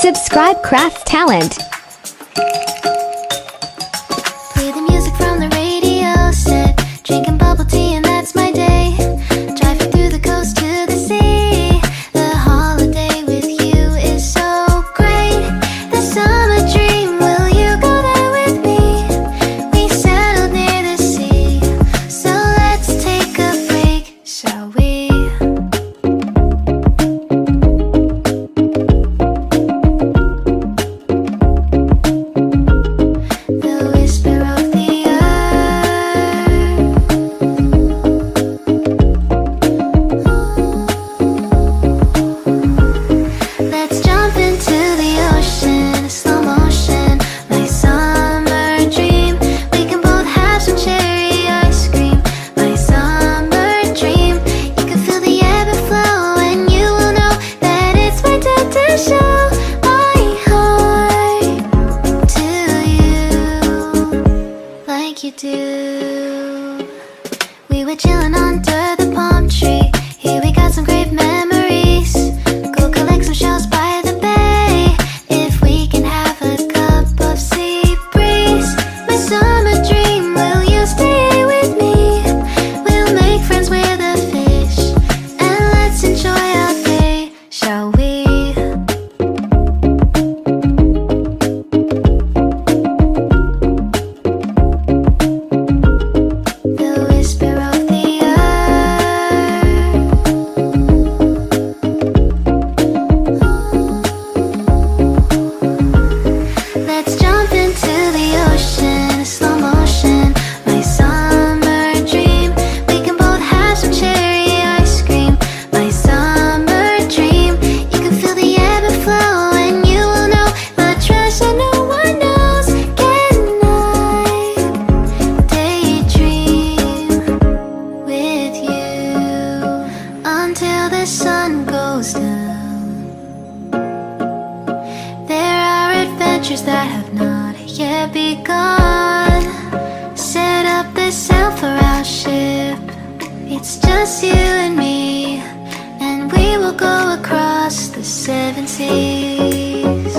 Subscribe Craftz Talent. Play the music from the radio set, drinking bubble tea and that's my day. Driving through the coast to the sea. The holiday with you is so great. The summer dream, will you go there with me? We settled near the sea, so let's take a break, shall we? The whisper of the Let's jump into the ocean, slow motion, my summer dream. We can both have some cherry ice cream, my summer dream. You can feel the ebb and flow, and you will know that it's my time to show my heart to you, like you do. We were chilling under the palm tree. Here we got some great memories. Go collect some shells by the bay. If we can have a cup of sea breeze. My summer dream, will you stay with me? We'll make friends with the fish, and let's enjoy our day, shall we? The whisper of the Let's jump into the ocean, slow motion, my summer dream. We can both have some cherry ice cream, my summer dream. You can feel the ebb and flow, and you will know the treasure no one knows. Can I daydream with you until the sun goes down? There are adventures that have not yet begun. Set up the sail for our ship. It's just you and me, and we will go across the 7 seas.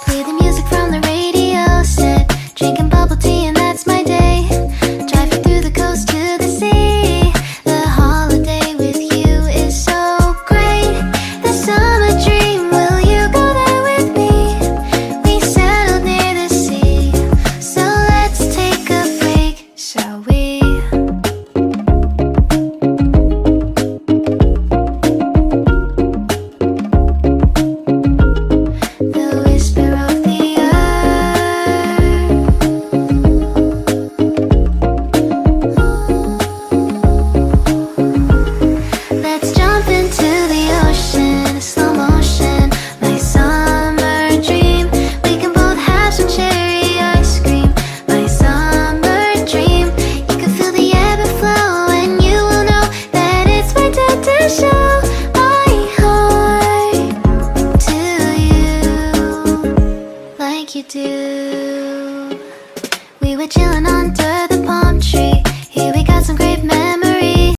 Play the music from the radio set, drinking bubble tea and that's my day. Driving through the coast to the sea. The holiday with you is so great. The summer dream, will you go there with me? We settled near the sea, so let's take a break, shall we? The whisper of the Let's jump into the ocean, slow motion, my summer dream. We can both have some cherry ice cream, my summer dream. You can feel the ebb and flow, and you will know that it's my time to show